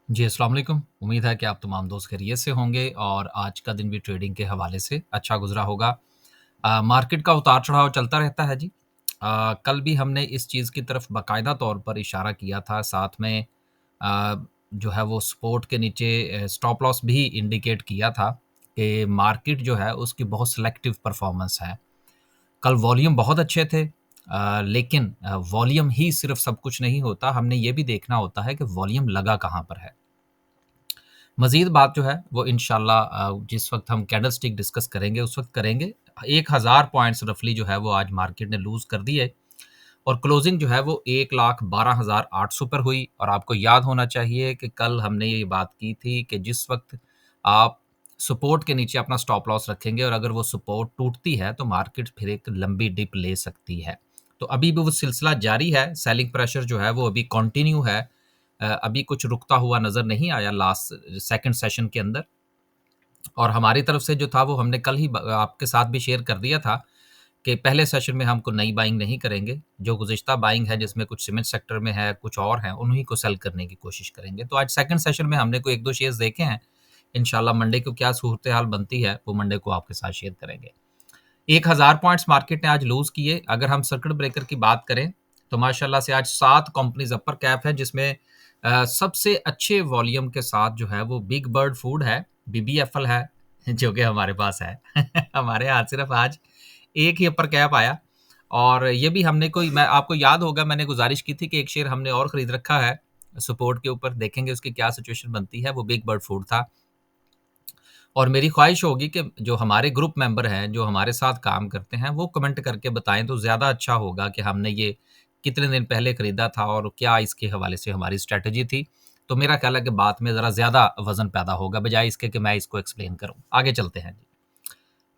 जी, अस्सलाम वालेकुम। उम्मीद है कि आप तमाम दोस्त खैरियत से होंगे और आज का दिन भी ट्रेडिंग के हवाले से अच्छा गुज़रा होगा। मार्केट का उतार-चढ़ाव चलता रहता है जी। कल भी हमने इस चीज़ की तरफ बाकायदा तौर पर इशारा किया था, साथ में अ, जो है वो सपोर्ट के नीचे स्टॉप लॉस भी इंडिकेट किया था कि मार्केट जो है उसकी बहुत सिलेक्टिव परफ़ॉर्मेंस है। कल वॉल्यूम बहुत अच्छे थे लेकिन वॉल्यूम ही सिर्फ़ सब कुछ नहीं होता, हमने ये भी देखना होता है कि वॉल्यूम लगा कहाँ पर है। मज़ीद बात जो है वो इंशाल्लाह जिस वक़्त हम कैंडलस्टिक डिस्कस करेंगे उस वक़्त करेंगे। 1000 पॉइंट्स रफ़ली जो है वो आज मार्केट ने लूज़ कर दिए और क्लोजिंग जो है वो 1,12,800 पर हुई और आपको याद होना चाहिए कि कल हमने ये बात की थी कि जिस वक़्त आप सपोर्ट के नीचे अपना स्टॉप लॉस रखेंगे और अगर वो सपोर्ट टूटती है तो मार्केट फिर एक लंबी डिप ले सकती है। तो अभी भी वो सिलसिला जारी है, सेलिंग प्रेशर जो है वो अभी कंटिन्यू है। अभी कुछ रुकता हुआ नज़र नहीं आया लास्ट सेकंड सेशन के अंदर और हमारी तरफ से जो था वो हमने कल ही आपके साथ भी शेयर कर दिया था कि पहले सेशन में हमको नई बाइंग नहीं करेंगे। जो गुज़िश्ता बाइंग है जिसमें कुछ सीमेंट सेक्टर में है, कुछ और हैं, उन्हीं को सेल करने की कोशिश करेंगे। तो आज सेकंड सेशन में हमने कोई 1-2 शेयर्स देखे हैं। इंशाल्लाह मंडे को क्या सूरत-ए-हाल बनती है, वो मंडे को आपके साथ शेयर करेंगे। 1000 पॉइंट्स मार्केट ने आज लूज़ किए। अगर हम सर्किट ब्रेकर की बात करें, तो माशाल्लाह से आज 7 कंपनीज़ अपर कैप है जिसमें सबसे अच्छे वॉल्यूम के साथ जो है वो बिग बर्ड फूड है, बीबीएफएल है, जो कि हमारे पास है। हमारे यहाँ सिर्फ आज एक ही अपर कैप आया और ये भी हमने कोई मैं आपको याद होगा मैंने गुज़ारिश की थी कि एक शेयर हमने और खरीद रखा है, सपोर्ट के ऊपर देखेंगे उसकी क्या सिचुएशन बनती है, वो बिग बर्ड फूड था। और मेरी ख्वाहिश होगी कि जो हमारे ग्रुप मेंबर हैं, जो हमारे साथ काम करते हैं, वो कमेंट करके बताएँ तो ज़्यादा अच्छा होगा कि हमने ये कितने दिन पहले खरीदा था और क्या इसके हवाले से हमारी स्ट्रैटेजी थी। तो मेरा ख़्याल है कि बात में ज़रा ज़्यादा वज़न पैदा होगा, बजाए इसके कि मैं इसको एक्सप्लेन करूँ। आगे चलते हैं जी।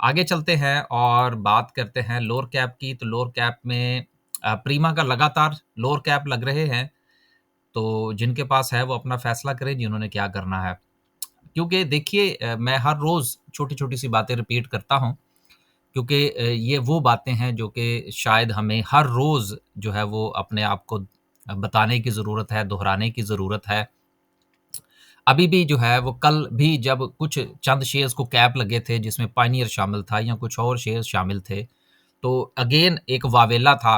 आगे चलते हैं और बात करते हैं लोअर कैप की, तो लोअर कैप में प्रीमा का लगातार लोअर कैप लग रहे हैं, तो जिनके पास है वो अपना फ़ैसला करें जिन्होंने क्या करना है। क्योंकि देखिए मैं हर रोज़ छोटी-छोटी सी बातें रिपीट करता हूँ क्योंकि ये वो बातें हैं जो कि शायद हमें हर रोज़ जो है वो अपने आप को बताने की ज़रूरत है, दोहराने की ज़रूरत है। अभी भी जो है वो कल भी जब कुछ चंद शेयर्स को कैप लगे थे जिसमें पायनियर शामिल था या कुछ और शेयर्स शामिल थे, तो अगेन एक वावेला था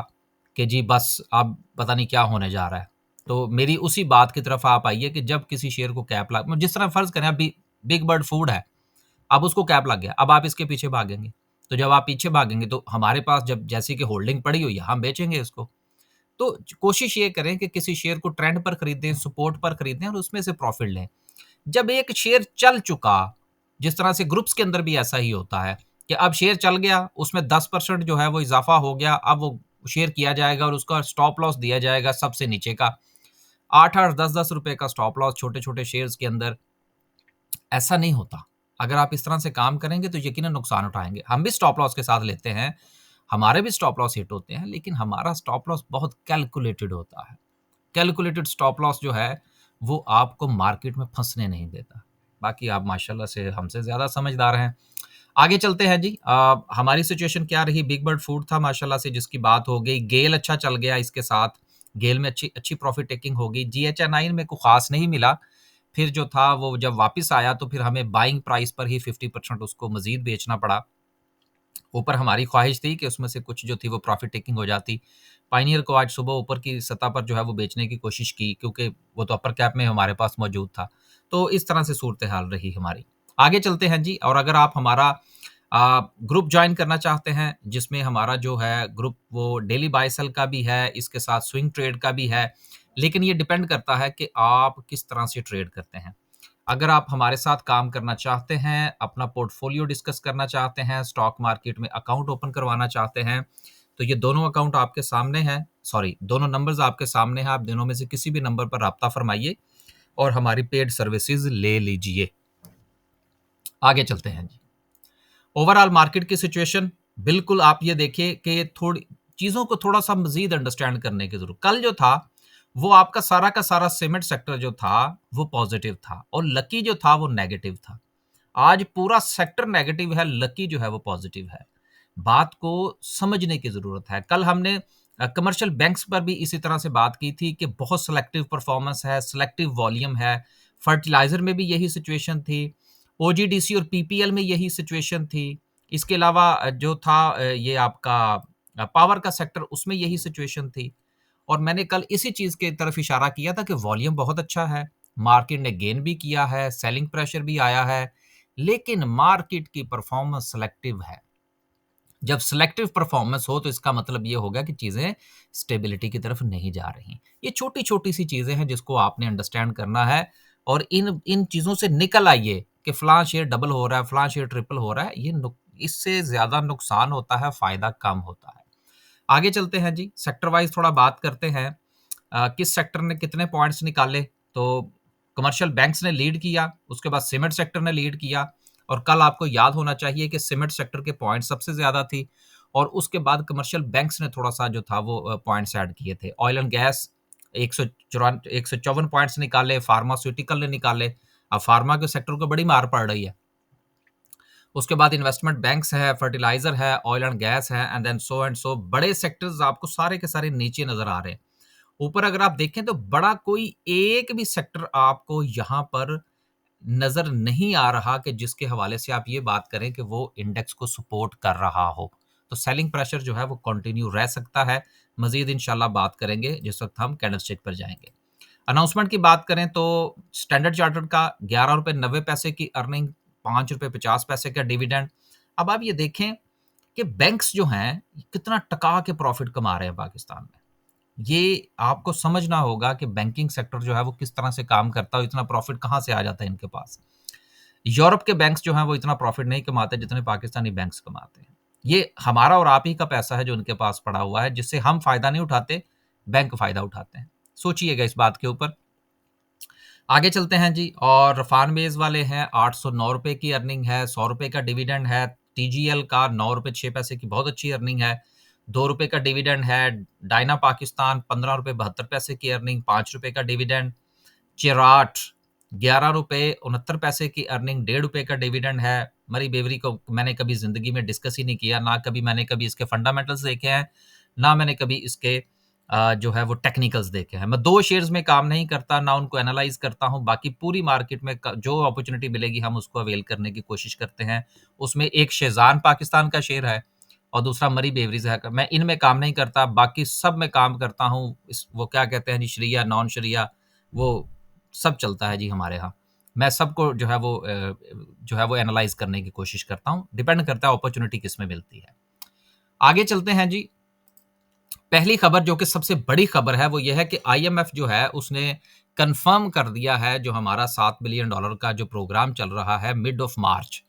कि जी बस अब पता नहीं क्या होने जा रहा है। तो मेरी उसी बात की तरफ आप आइए कि जब किसी शेयर को कैप लग जिस तरह फ़र्ज़ करें अभी बिग बर्ड फूड है, अब उसको कैप लग गया, अब आप इसके पीछे भागेंगे। तो जब आप पीछे भागेंगे तो हमारे पास जब जैसे कि होल्डिंग पड़ी हुई है, हम बेचेंगे इसको। तो कोशिश ये करें कि किसी शेयर को ट्रेंड पर खरीदें, सपोर्ट पर खरीदें और उसमें से प्रॉफ़िट लें। जब एक शेयर चल चुका, जिस तरह से ग्रुप्स के अंदर भी ऐसा ही होता है कि अब शेयर चल गया, उसमें 10% जो है वो इज़ाफ़ा हो गया, अब वो शेयर किया जाएगा और उसका स्टॉप लॉस दिया जाएगा सबसे नीचे का। 8-8, 10-10 रुपए का स्टॉप लॉस छोटे-छोटे शेयर्स के अंदर, ऐसा नहीं होता। अगर आप इस तरह से काम करेंगे तो यकीनन नुकसान उठाएँगे। हम भी स्टॉप लॉस के साथ लेते हैं, हमारे भी स्टॉप लॉस हिट होते हैं, लेकिन हमारा स्टॉप लॉस बहुत कैलकुलेटेड होता है। कैलकुलेटेड स्टॉप लॉस जो है, वो आपको मार्केट में फँसने नहीं देता। बाकी आप माशाल्लाह से हमसे ज़्यादा समझदार हैं। आगे चलते हैं जी। हमारी सिचुएशन क्या रही? बिग बर्ड फूड था माशाल्लाह से जिसकी बात हो गई। गेल अच्छा चल गया इसके साथ। गेल में अच्छी अच्छी प्रॉफ़िट टेकिंग हो गई। जीएचआई-9 में कोई ख़ास नहीं मिला। फिर जो था वो जब वापस आया तो फिर हमें बाइंग प्राइस पर ही 50% उसको मज़ीद बेचना पड़ा। ऊपर हमारी ख्वाहिश थी कि उसमें से कुछ जो थी वो प्रॉफ़िट टेकिंग हो जाती। पायनियर को आज सुबह ऊपर की सतह पर जो है वो बेचने की कोशिश की क्योंकि वो तो अपर कैप में हमारे पास मौजूद था। तो इस तरह से सूरत-ए-हाल रही हमारी। आगे चलते हैं जी और अगर आप हमारा ग्रुप जॉइन करना चाहते हैं जिसमें हमारा जो है ग्रुप वो डेली बाय सेल का भी है, इसके साथ स्विंग ट्रेड का भी है। लेकिन ये डिपेंड करता है कि आप किस तरह से ट्रेड करते हैं। अगर आप हमारे साथ काम करना चाहते हैं, अपना पोर्टफोलियो डिस्कस करना चाहते हैं, स्टॉक मार्केट में अकाउंट ओपन करवाना चाहते हैं, तो ये दोनों अकाउंट आपके सामने हैं सॉरी दोनों नंबर्स आपके सामने हैं, आप दोनों में से किसी भी नंबर पर राब्ता फ़रमाइए और हमारी पेड सर्विसेज़ ले लीजिए। आगे चलते हैं जी। ओवरऑल मार्केट की सिचुएशन बिल्कुल आप ये देखिए कि थोड़ी चीज़ों को थोड़ा-सा मज़ीद अंडरस्टैंड करने की ज़रूरत कल जो था, वो आपका सारा का सारा सीमेंट सेक्टर जो था, वो पॉज़िटिव था और लकी जो था, वो नेगेटिव था। आज पूरा सेक्टर नेगेटिव है, लकी जो है वो पॉजिटिव है। बात को समझने की ज़रूरत है। कल हमने कमर्शियल बैंक्स पर भी इसी तरह से बात की थी कि बहुत सिलेक्टिव परफॉर्मेंस है, सिलेक्टिव वॉल्यूम है, फर्टिलाइज़र में भी यही सिचुएशन थी, ओजीडीसी और पीपीएल में यही सिचुएशन थी। इसके अलावा जो था ये आपका पावर का सेक्टर, उसमें यही सिचुएशन थी। और मैंने कल इसी चीज़ की तरफ इशारा किया था कि वॉल्यूम बहुत अच्छा है, मार्केट ने गेन भी किया है, सेलिंग प्रेशर भी आया है, लेकिन मार्केट की परफॉर्मेंस सेलेक्टिव है। जब सेलेक्टिव परफॉर्मेंस हो तो इसका मतलब ये होगा कि चीज़ें स्टेबिलिटी की तरफ नहीं जा रही। ये छोटी-छोटी सी चीज़ें हैं जिसको आपने अंडरस्टैंड करना है और इन इन चीज़ों से निकल आइए कि फलाँ शेयर डबल हो रहा है, फलाँ शेयर ट्रिपल हो रहा है, ये नुक इससे ज़्यादा नुकसान होता है, फ़ायदा कम होता है। आगे चलते हैं जी, सेक्टर वाइज़ थोड़ा बात करते हैं। किस सेक्टर ने कितने पॉइंट्स निकाले, तो कमर्शियल बैंक्स ने लीड किया, उसके बाद सीमेंट सेक्टर ने लीड किया और कल आपको याद होना चाहिए कि सीमेंट सेक्टर के पॉइंट सबसे ज़्यादा थी और उसके बाद कमर्शियल बैंक्स ने थोड़ा-सा जो था वो पॉइंट्स ऐड किए थे। ऑयल एंड गैस 154 पॉइंट्स निकाले, फार्मास्यूटिकल ने निकाले। अब फार्मा के सेक्टर को बड़ी मार पड़ रही है। उसके बाद इन्वेस्टमेंट बैंक्स है, फर्टिलाइज़र है, ऑयल एंड गैस है एंड सो बड़े सेक्टर्स आपको सारे के सारे नीचे नज़र आ रहे हैं। ऊपर अगर आप देखें तो बड़ा कोई एक भी सेक्टर आपको यहाँ पर नज़र नहीं आ रहा कि जिसके हवाले से आप ये बात करें कि वो इंडेक्स को सपोर्ट कर रहा हो। तो सेलिंग प्रेशर जो है वो कंटिन्यू रह सकता है। मज़ीद इंशाल्लाह बात करेंगे जिस वक़्त हम कैंडलस्टिक पर जाएँगे। अनाउंसमेंट की बात करें तो स्टैंडर्ड चार्टर्ड का ₹11.90 की अर्निंग, ₹5.50 का डिविडेंड। अब आप ये देखें कि बैंक्स जो हैं, कितना टका के प्रॉफ़िट कमा रहे हैं पाकिस्तान में। ये आपको समझना होगा कि बैंकिंग सेक्टर जो है वो किस तरह से काम करता है और इतना प्रॉफ़िट कहाँ से आ जाता है इनके पास। यूरोप के बैंक्स जो हैं वो इतना प्रॉफ़िट नहीं कमाते जितने पाकिस्तानी बैंक्स कमाते हैं। ये हमारा और आप ही का पैसा है जो उनके पास पड़ा हुआ है, जिससे हम फ़ायदा नहीं उठाते, बैंक फ़ायदा उठाते हैं। सोचिएगा इस बात के ऊपर। आगे चलते हैं जी और फार्मबेस वाले हैं ₹809 की अर्निंग है, ₹100 का डिविडेंड है, टीजीएल का ₹9.06 की बहुत अच्छी अर्निंग है, ₹2 का डिविडेंड है, डायना पाकिस्तान ₹15.72 की अर्निंग, ₹5 का डिविडेंड, चिराट ₹11.69 की अर्निंग, ₹1.5 का डिविडेंड है। मरी बेवरी को मैंने कभी ज़िंदगी में डिस्कस ही नहीं किया, ना कभी मैंने कभी इसके फंडामेंटल्स देखे हैं, ना मैंने कभी इसके जो है वो टेक्निकल्स देखे हैं। मैं 2 शेयर्स में काम नहीं करता, ना उनको एनालाइज़ करता हूँ, बाकी पूरी मार्केट में क जो अपॉर्च्युनिटी मिलेगी हम उसको अवेल करने की कोशिश करते हैं। उसमें एक शेज़ान पाकिस्तान का शेयर है और दूसरा मरी बेवरीज़ है। मैं इनमें काम नहीं करता, बाकी सब में काम करता हूँ। इस वो क्या कहते हैं जी, शरिया, नॉन शरिया, वो सब चलता है जी हमारे यहाँ। मैं सबको जो है वो एनालाइज़ करने की कोशिश करता हूँ। डिपेंड करता है अपॉर्च्युनिटी किसमें मिलती है। आगे चलते हैं जी। पहली खबर जो कि सबसे बड़ी खबर है वो ये है कि आईएमएफ जो है उसने कंफर्म कर दिया है जो हमारा $7 बिलियन का जो प्रोग्राम चल रहा है मिड ऑफ मार्च।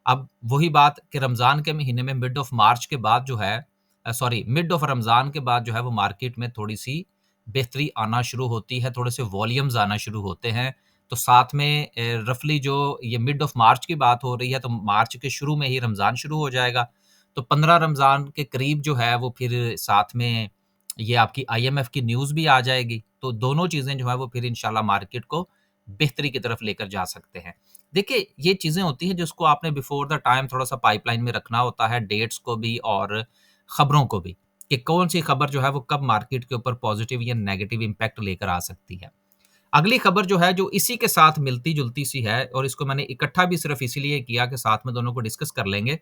अब वही बात कि रमज़ान के महीने में मिड ऑफ मार्च के बाद जो है सॉरी मिड ऑफ रमज़ान के बाद जो है वो मार्केट में थोड़ी-सी बेहतरी आना शुरू होती है, थोड़े से वॉल्यूम्स आना शुरू होते हैं। तो साथ में रफ़ली जो ये मिड ऑफ मार्च की बात हो रही है तो मार्च के शुरू में ही रमज़ान शुरू हो जाएगा। तो 15 रमज़ान के करीब जो है वो फिर साथ में ये आपकी आईएमएफ की न्यूज़ भी आ जाएगी। तो दोनों चीज़ें जो है वो फिर इंशाल्लाह मार्केट को बेहतरी की तरफ लेकर जा सकते हैं। देखिए, ये चीज़ें होती हैं जिसको आपने बिफ़ोर द टाइम थोड़ा-सा पाइपलाइन में रखना होता है, डेट्स को भी और खबरों को भी, कि कौन-सी खबर जो है वो कब मार्केट के ऊपर पॉज़िटिव या नेगेटिव इम्पैक्ट लेकर आ सकती है। अगली खबर जो है जो इसी के साथ मिलती-जुलती सी है और इसको मैंने इकट्ठा भी सिर्फ़ इसीलिए किया कि साथ में दोनों को डिस्कस कर लेंगे।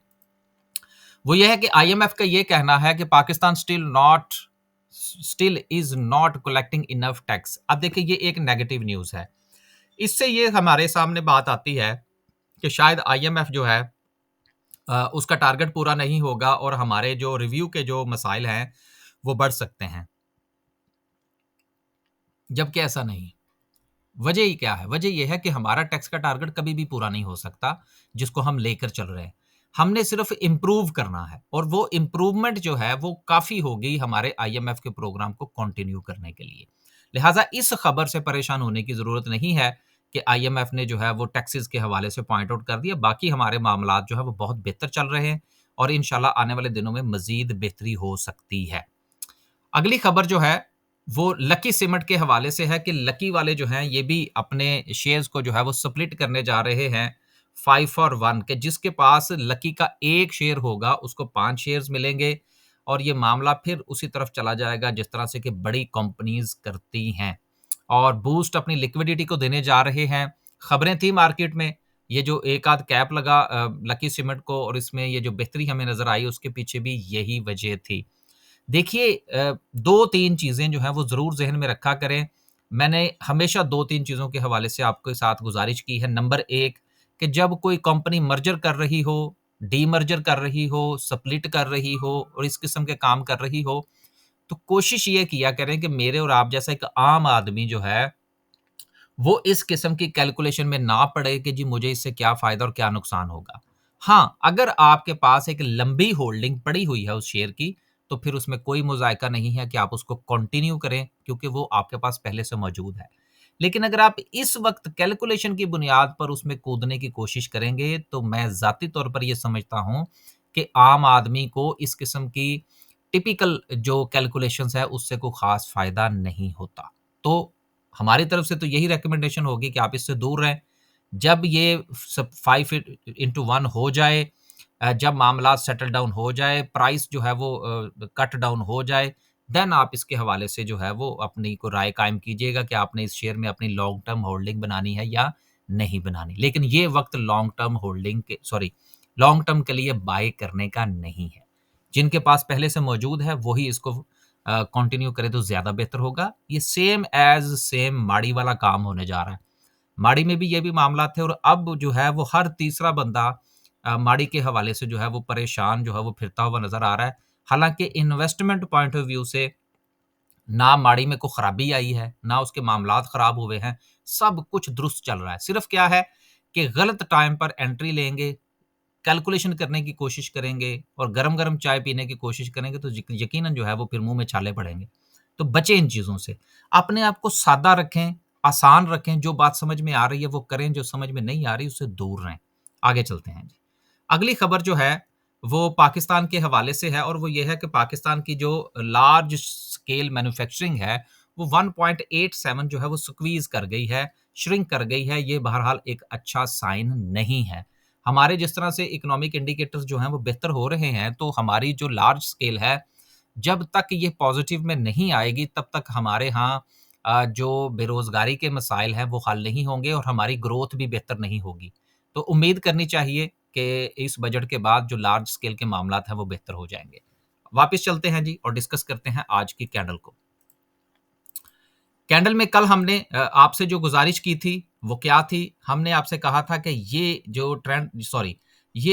वो ये है कि आईएमएफ का ये कहना है कि Pakistan still is not collecting enough tax. अब देखिए ये एक नेगेटिव न्यूज़ है। इससे ये हमारे सामने बात आती है कि शायद आईएमएफ जो है उसका टारगेट पूरा नहीं होगा और हमारे जो रिव्यू के जो मसाइल हैं, वो बढ़ सकते हैं। जबकि ऐसा नहीं। वजह ही क्या है? वजह ये है कि हमारा टैक्स का टारगेट कभी भी पूरा नहीं हो सकता, जिसको हम लेकर चल रहे हैं। हमने सिर्फ़ इम्प्रूव करना है और वो इम्प्रूवमेंट जो है, वो काफ़ी होगी हमारे आईएमएफ के प्रोग्राम को कंटिन्यू करने के लिए। लिहाज़ा इस खबर से परेशान होने की ज़रूरत नहीं है कि आईएमएफ ने जो है वो टैक्सेस के हवाले से पॉइंट आउट कर दिया। बाकी हमारे मामलात जो है वो बहुत बेहतर चल रहे हैं और इंशाल्लाह आने वाले दिनों में मज़ीद बेहतरी हो सकती है। अगली खबर जो है, वो लकी सीमेंट के हवाले से है कि लकी वाले जो हैं, ये भी अपने शेयर्स को जो है वो स्प्लिट करने जा रहे हैं 5 फॉर 1 के जिसके पास लकी का 1 शेयर होगा, उसको 5 शेयर्स मिलेंगे और ये मामला फिर उसी तरफ चला जाएगा जिस तरह से कि बड़ी कंपनीज़ करती हैं। और बूस्ट अपनी लिक्विडिटी को देने जा रहे हैं। खबरें थी मार्केट में, ये जो एक आध कैप लगा लकी सीमेंट को और इसमें ये जो बेहतरी हमें नज़र आई उसके पीछे भी यही वजह थी। देखिए 2-3 चीज़ें जो हैं वो ज़रूर ज़हन में रखा करें। मैंने हमेशा 2-3 चीज़ों के हवाले से आपके साथ गुज़ारिश की है। नंबर 1 कि जब कोई कंपनी मर्जर कर रही हो, डीमर्जर कर रही हो, स्प्लिट कर रही हो और इस किस्म के काम कर रही हो, तो कोशिश ये किया करें कि मेरे और आप जैसा एक आम आदमी जो है, वो इस किस्म की कैलकुलेशन में ना पड़े कि जी मुझे इससे क्या फ़ायदा और क्या नुकसान होगा। हाँ, अगर आपके पास एक लंबी होल्डिंग पड़ी हुई है उस शेयर की, तो फिर उसमें कोई मुज़ायका नहीं है कि आप उसको कंटिन्यू करें क्योंकि वो आपके पास पहले से मौजूद है। लेकिन अगर आप इस वक़्त कैलकुलेशन की बुनियाद पर उसमें कूदने की कोशिश करेंगे, तो मैं ज़ाती तौर पर ये समझता हूँ कि आम आदमी को इस किस्म की टिपिकल जो कैलकुलेशंस है, उससे कोई ख़ास फ़ायदा नहीं होता। तो हमारी तरफ से तो यही रिकमेंडेशन होगी कि आप इससे दूर रहें। जब ये सब 5 इंटू 1 हो जाए, जब मामला सेटल डाउन हो जाए, प्राइस जो है वो कट डाउन हो जाए, देन आप इसके हवाले से जो है वो अपनी को राय कायम कीजिएगा कि आपने इस शेयर में अपनी लॉन्ग टर्म होल्डिंग बनानी है या नहीं बनानी। लेकिन ये वक़्त लॉन्ग टर्म के लिए बाय करने का नहीं है। जिनके पास पहले से मौजूद है, वही इसको कंटिन्यू करे तो ज़्यादा बेहतर होगा। ये सेम ऐज़ सेम माड़ी वाला काम होने जा रहा है। माड़ी में भी ये भी मामला थे और अब जो है वो हर तीसरा बंदा माड़ी के हवाले से जो है वो परेशान जो है वो फिरता हुआ नज़र आ रहा है। हालाँकि इन्वेस्टमेंट पॉइंट ऑफ व्यू से ना माड़ी में कोई खराबी आई है, ना उसके मामलात खराब हुए हैं, सब कुछ दुरुस्त चल रहा है। सिर्फ़ क्या है कि गलत टाइम पर एंट्री लेंगे, कैलकुलेशन करने की कोशिश करेंगे और गरम-गरम चाय पीने की कोशिश करेंगे तो यकीनन जो है वो फिर मुँह में छाले पड़ेंगे। तो बचें इन चीज़ों से। अपने आप को सादा रखें, आसान रखें, जो बात समझ में आ रही है वो करें, जो समझ में नहीं आ रही उससे दूर रहें। आगे चलते हैं जी। अगली खबर जो है वो पाकिस्तान के हवाले से है और वो ये है कि पाकिस्तान की जो लार्ज स्केल मैन्युफैक्चरिंग है वो 1.87 जो है वो स्क्वीज़ कर गई है, श्रिंक कर गई है। ये बहरहाल एक अच्छा साइन नहीं है। हमारे जिस तरह से इकोनॉमिक इंडिकेटर्स जो हैं वो बेहतर हो रहे हैं, तो हमारी जो लार्ज स्केल है, जब तक ये पॉज़िटिव में नहीं आएगी, तब तक हमारे यहाँ जो बेरोज़गारी के मसाइल हैं, वो हल नहीं होंगे और हमारी ग्रोथ भी बेहतर नहीं होगी। तो उम्मीद करनी चाहिए कि इस बजट के बाद जो लार्ज स्केल के मामलात हैं, वो बेहतर हो जाएँगे। वापस चलते हैं जी और डिस्कस करते हैं आज की कैंडल को। कैंडल में कल हमने आपसे जो गुज़ारिश की थी, वो क्या थी? हमने आपसे कहा था कि ये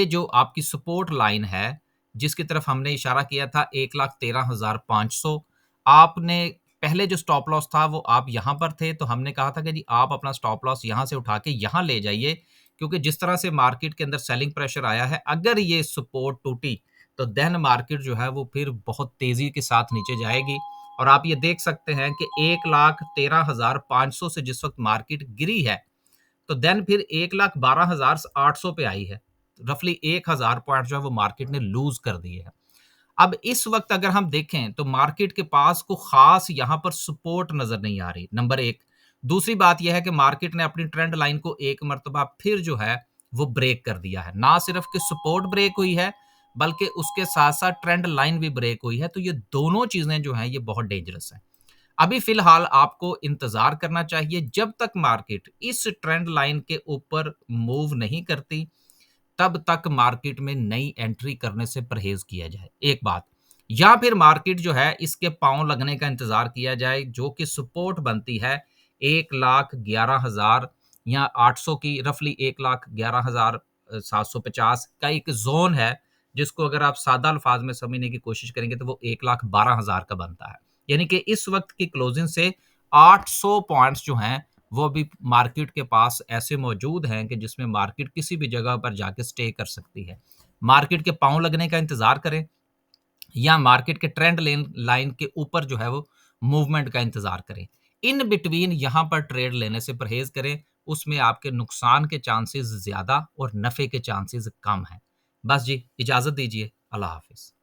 जो आपकी सपोर्ट लाइन है, जिसकी तरफ हमने इशारा किया था 1,13,500 आपने पहले जो स्टॉप लॉस था, वो आप यहाँ पर थे, तो हमने कहा था कि जी आप अपना स्टॉप लॉस यहाँ से उठा के यहाँ ले जाइए, क्योंकि जिस तरह से मार्केट के अंदर सेलिंग प्रेशर आया है, अगर ये सपोर्ट टूटी, तो देन मार्केट जो है वो फिर बहुत तेज़ी के साथ नीचे जाएगी। और आप ये देख सकते हैं कि 1,13,500 से जिस वक़्त मार्केट गिरी है, तो देन फिर 1,12,800 पे आई है। रफ़ली 1,000 पॉइंट जो है वो मार्केट ने लूज़ कर दिए हैं। अब इस वक़्त अगर हम देखें तो मार्केट के पास को ख़ास यहाँ पर सपोर्ट नज़र नहीं आ रही, नंबर 1। दूसरी बात ये है कि मार्केट ने अपनी ट्रेंड लाइन को एक मर्तबा फिर जो है वो ब्रेक कर दिया है। ना सिर्फ़ कि सपोर्ट ब्रेक हुई है, बल्कि उसके साथ-साथ ट्रेंड लाइन भी ब्रेक हुई है। तो ये दोनों चीज़ें जो हैं ये बहुत डेंजरस हैं। अभी फ़िलहाल आपको इंतज़ार करना चाहिए जब तक मार्केट इस ट्रेंड लाइन के ऊपर मूव नहीं करती, तब तक मार्केट में नई एंट्री करने से परहेज़ किया जाए, एक बात। या फिर मार्केट जो है इसके पाँव लगने का इंतज़ार किया जाए जो कि सपोर्ट बनती है 1,11,000 या 800 की रफ़ली 1,11,750 का एक ज़ोन है, जिसको अगर आप सादा अल्फ़ाज़ में समझने की कोशिश करेंगे तो वो 1,12,000 का बनता है। यानी कि इस वक़्त की क्लोज़िंग से 800 पॉइंट्स जो हैं वो अभी मार्केट के पास ऐसे मौजूद हैं कि जिसमें मार्केट किसी भी जगह पर जाके स्टे कर सकती है। मार्केट के पाँव लगने का इंतज़ार करें या मार्केट के ट्रेंड लाइन के ऊपर जो है वो मूवमेंट का इंतज़ार करें। इन बिटवीन यहाँ पर ट्रेड लेने से परहेज़ करें, उसमें आपके नुकसान के चांसेस ज़्यादा और नफ़े के चांसेस कम हैं। बस जी, इजाज़त दीजिए। अल्लाह हाफ़िज़।